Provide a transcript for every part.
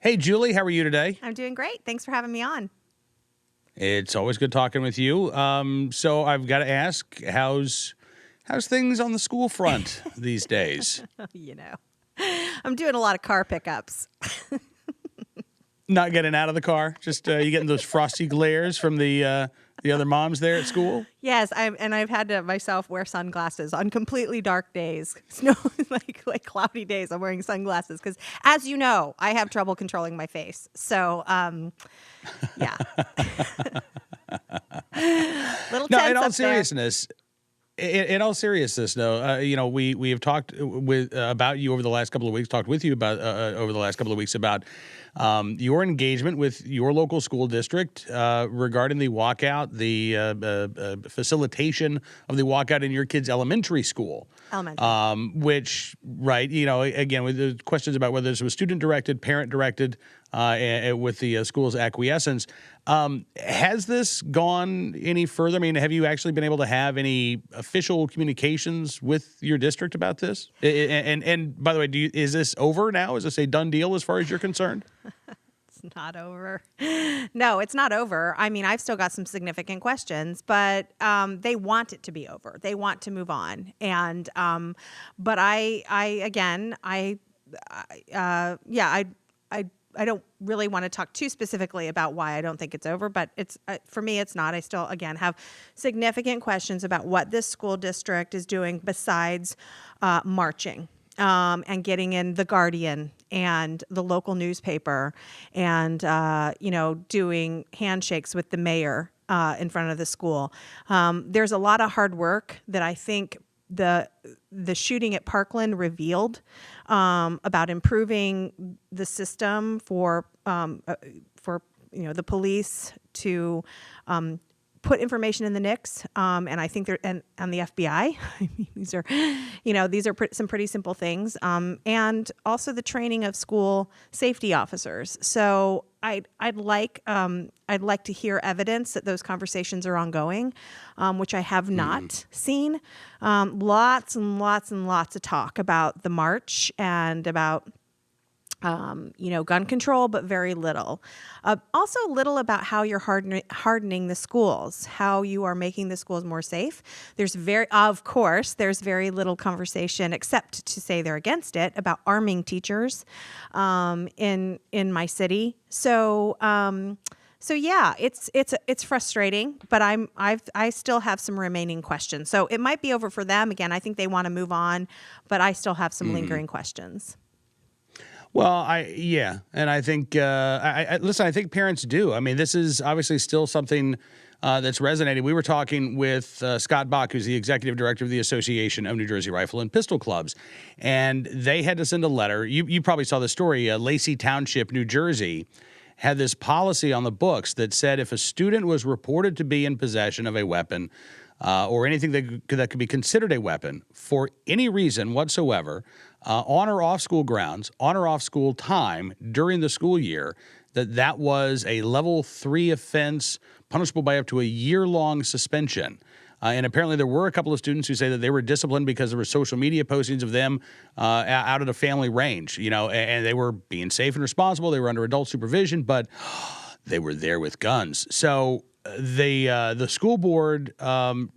Hey, Julie, how are you today? I'm doing great. Thanks for having me on. It's always good talking with you. So I've got to ask, how's things on the school front these days? You know, I'm doing a lot of car pickups. Not getting out of the car, just you getting those frosty glares from the other moms there at school. Yes, I've had to myself wear sunglasses on completely dark days. Snow like cloudy days. I'm wearing sunglasses because, as you know, I have trouble controlling my face. So, yeah. Little No, tense in all up there. seriousness. In all seriousness, though, we have talked about you over the last couple of weeks. Talked with you about over the last couple of weeks about your engagement with your local school district regarding the walkout, the facilitation of the walkout in your kids' elementary school. Which, right, again, with the questions about whether this was student directed, parent directed, and with the school's acquiescence. Has this gone any further? I mean, have you actually been able to have any official communications with your district about this? And by the way, is this over now? Is this a done deal as far as you're concerned? It's not over. No, it's not over. I mean, I've still got some significant questions, but they want it to be over. They want to move on. And but I don't really want to talk too specifically about why I don't think it's over, but it's for me, it's not. I still, again, have significant questions about what this school district is doing besides marching and getting in The Guardian and the local newspaper and, doing handshakes with the mayor in front of the school. There's a lot of hard work that I think the shooting at Parkland revealed about improving the system for the police to put information in the NICS, and I think and the FBI. I mean, these are some pretty simple things, and also the training of school safety officers. So I'd like to hear evidence that those conversations are ongoing, which I have not seen. Lots and lots and lots of talk about the march and about gun control, but very little. Also little about how you're hardening the schools, how you are making the schools more safe. There's very little conversation, except to say they're against it, about arming teachers in my city. So yeah, it's frustrating, but I still have some remaining questions. So it might be over for them. Again, I think they want to move on, but I still have some lingering questions. Well, and I think, listen, I think parents do. I mean, this is obviously still something that's resonating. We were talking with Scott Bach, who's the executive director of the Association of New Jersey Rifle and Pistol Clubs, and they had to send a letter. You probably saw the story. Lacey Township, New Jersey, had this policy on the books that said if a student was reported to be in possession of a weapon or anything that could be considered a weapon for any reason whatsoever, on or off school grounds, on or off school time during the school year, that was a level 3 offense punishable by up to a year-long suspension. And apparently there were a couple of students who say that they were disciplined because there were social media postings of them out of the family range, and they were being safe and responsible. They were under adult supervision, but they were there with guns. So the school board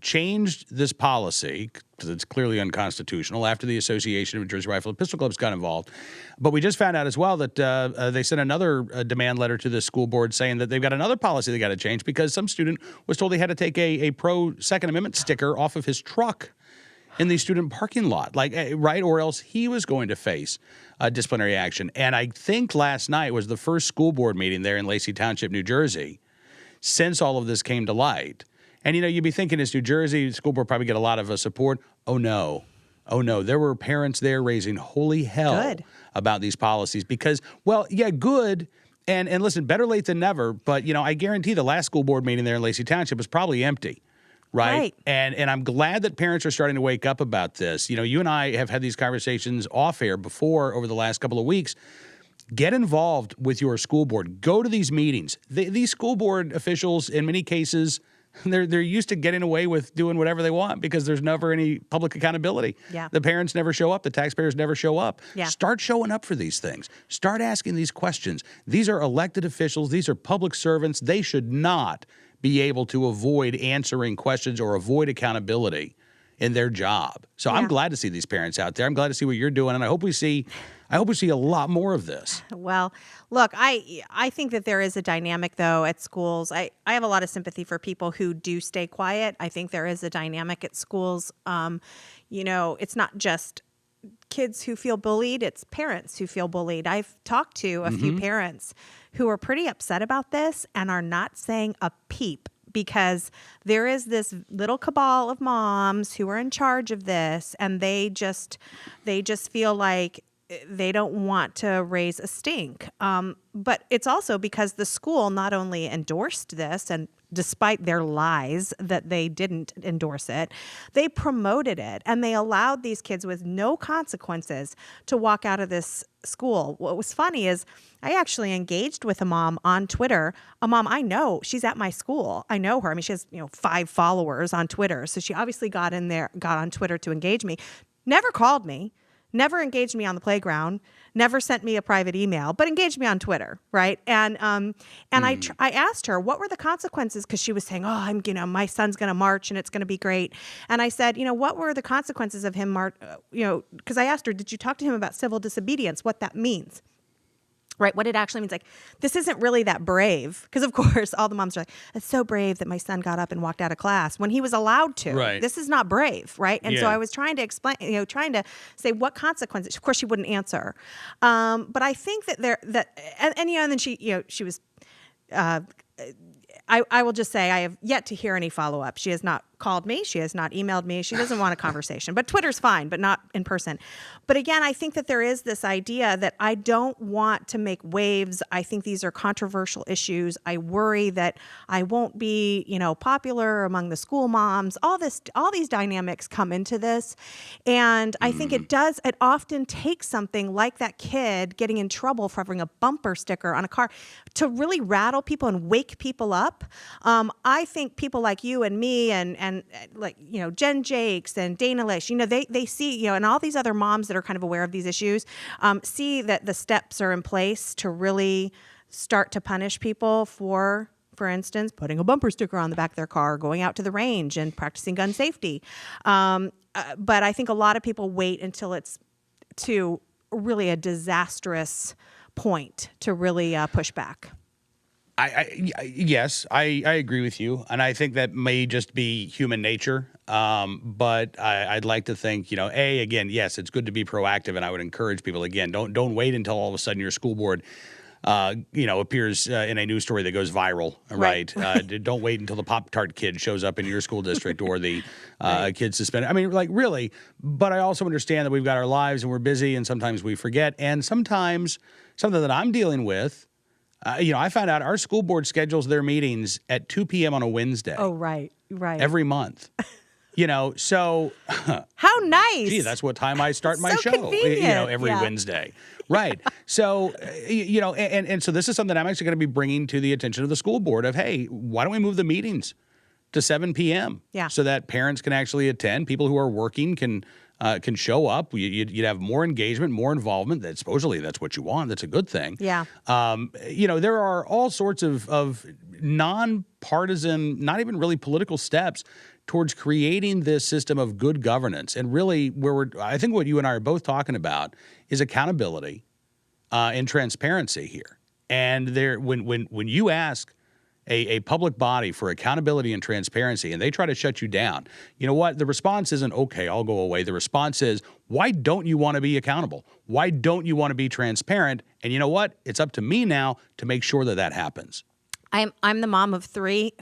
changed this policy because it's clearly unconstitutional after the Association of New Jersey Rifle and Pistol Clubs got involved. But we just found out as well that they sent another demand letter to the school board saying that they've got another policy they got to change because some student was told he had to take a pro-Second Amendment sticker off of his truck in the student parking lot, right? Or else he was going to face disciplinary action. And I think last night was the first school board meeting there in Lacey Township, New Jersey, since all of this came to light. And, you'd be thinking as New Jersey, the school board probably get a lot of support. Oh, no. There were parents there raising holy hell about these policies because, well, yeah, good. And listen, better late than never. But, I guarantee the last school board meeting there in Lacey Township was probably empty. Right. And I'm glad that parents are starting to wake up about this. You and I have had these conversations off air before over the last couple of weeks. Get involved with your school board. Go to these meetings. These school board officials, in many cases, They're used to getting away with doing whatever they want because there's never any public accountability. Yeah. The parents never show up. The taxpayers never show up. Yeah. Start showing up for these things. Start asking these questions. These are elected officials. These are public servants. They should not be able to avoid answering questions or avoid accountability in their job. So I'm glad to see these parents out there. I'm glad to see what you're doing, and I hope we see a lot more of this. Well, look, I think that there is a dynamic, though, at schools. I have a lot of sympathy for people who do stay quiet. I think there is a dynamic at schools. It's not just kids who feel bullied, it's parents who feel bullied. I've talked to a few parents who are pretty upset about this and are not saying a peep, because there is this little cabal of moms who are in charge of this, and they just feel like they don't want to raise a stink. But it's also because the school not only endorsed this, and despite their lies that they didn't endorse it, they promoted it, and they allowed these kids with no consequences to walk out of this school. What was funny is I actually engaged with a mom on Twitter. A mom I know, she's at my school. I know her. I mean, she has 5 followers on Twitter, so she obviously got on Twitter to engage me. Never called me. Never engaged me on the playground, never sent me a private email, but engaged me on Twitter, right? And I asked her, what were the consequences? Because she was saying, my son's going to march and it's going to be great. And I said, what were the consequences of him because I asked her, did you talk to him about civil disobedience, what that means? Right, what it actually means. Like, this isn't really that brave, because of course all the moms are like, it's so brave that my son got up and walked out of class when he was allowed to. Right. This is not brave, right? And so Yeah. I was trying to explain, trying to say what consequences. Of course, she wouldn't answer, but I think that and then she was. I will just say I have yet to hear any follow-up. She has not called me. She has not emailed me. She doesn't want a conversation. But Twitter's fine, but not in person. But again, I think that there is this idea that I don't want to make waves. I think these are controversial issues. I worry that I won't be, popular among the school moms. All these dynamics come into this. And I think it often takes something like that kid getting in trouble for having a bumper sticker on a car to really rattle people and wake people up. I think people like you and me and like, Jen Jakes and Dana Lish, they see, and all these other moms that are kind of aware of these issues, see that the steps are in place to really start to punish people for instance, putting a bumper sticker on the back of their car, going out to the range and practicing gun safety. But I think a lot of people wait until it's to really a disastrous point to really push back. Yes, I agree with you, and I think that may just be human nature. But I'd like to think, again, yes, it's good to be proactive, and I would encourage people, again, don't wait until all of a sudden your school board, appears in a news story that goes viral, right? Don't wait until the Pop-Tart kid shows up in your school district or the kid suspended. I mean, like, really. But I also understand that we've got our lives and we're busy, and sometimes we forget. And sometimes something that I'm dealing with. I found out our school board schedules their meetings at 2 p.m. on a Wednesday. Oh, right. Every month. So. How nice. Gee, that's what time I start my So show. convenient. Every Yeah. Wednesday. Right. So, and so this is something I'm actually going to be bringing to the attention of the school board of, hey, why don't we move the meetings to 7 p.m. Yeah. so that parents can actually attend, people who are working can show up. You'd have more engagement, more involvement. That supposedly that's what you want. That's a good thing. Yeah. There are all sorts of nonpartisan, not even really political steps towards creating this system of good governance. And really, I think what you and I are both talking about is accountability and transparency here. And when you ask a public body for accountability and transparency, and they try to shut you down, you know what? The response isn't, okay, I'll go away. The response is, why don't you want to be accountable? Why don't you want to be transparent? And you know what? It's up to me now to make sure that happens. I'm the mom of three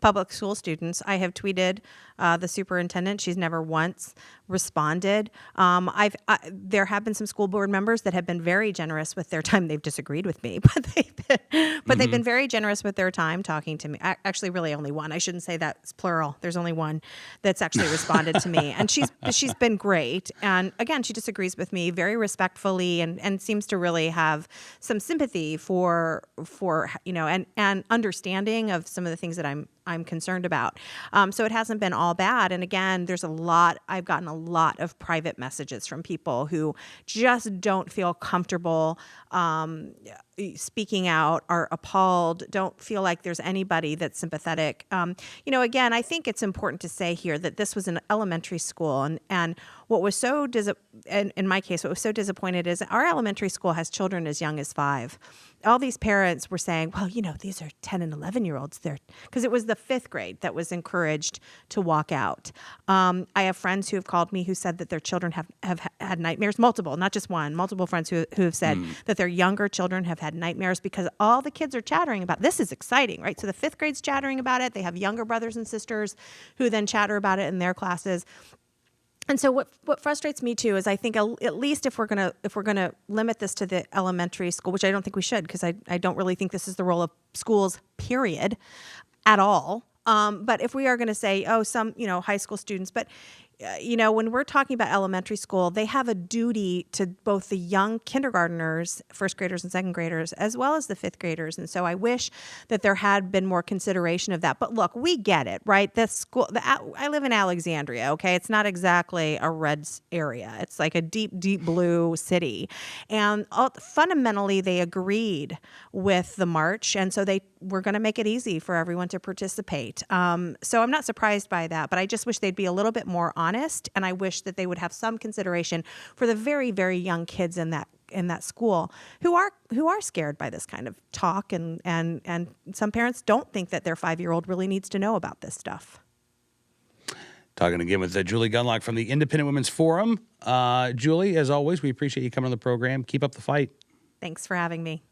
public school students. I have tweeted the superintendent. She's never once responded. There have been some school board members that have been very generous with their time. They've disagreed with me, but they've been very generous with their time talking to me. Actually, really only one. I shouldn't say that's plural. There's only one that's actually responded to me, and she's been great. And again, she disagrees with me very respectfully and seems to really have some sympathy for and understanding of some of the things that I'm I'm concerned about. So it hasn't been all bad. And again, I've gotten a lot of private messages from people who just don't feel comfortable speaking out, are appalled, don't feel like there's anybody that's sympathetic. Again, I think it's important to say here that this was an elementary school, and what was so in my case, what was so disappointed is our elementary school has children as young as 5. All these parents were saying, well, these are 10 and 11-year-olds there, because it was the 5th grade that was encouraged to walk out. I have friends who have called me who said that their children have had nightmares, multiple, not just one, multiple friends who have said that their younger children have had nightmares because all the kids are chattering about this is exciting, right? So the 5th grade's chattering about it. They have younger brothers and sisters who then chatter about it in their classes. And so what frustrates me too is I think at least if we're gonna limit this to the elementary school, which I don't think we should, because I don't really think this is the role of schools, period, at all. But if we are going to say, some high school students, but when we're talking about elementary school, they have a duty to both the young kindergartners, 1st graders and 2nd graders, as well as the 5th graders. And so I wish that there had been more consideration of that. But look, we get it, right? I live in Alexandria, okay? It's not exactly a red area. It's like a deep, deep blue city. And fundamentally, they agreed with the march. And so they were going to make it easy for everyone to participate. So I'm not surprised by that, but I just wish they'd be a little bit more honest, and I wish that they would have some consideration for the very, very young kids in that school who are scared by this kind of talk, and some parents don't think that their 5-year-old really needs to know about this stuff. Talking again with Julie Gunlock from the Independent Women's Forum. Julie, as always, we appreciate you coming on the program. Keep up the fight. Thanks for having me.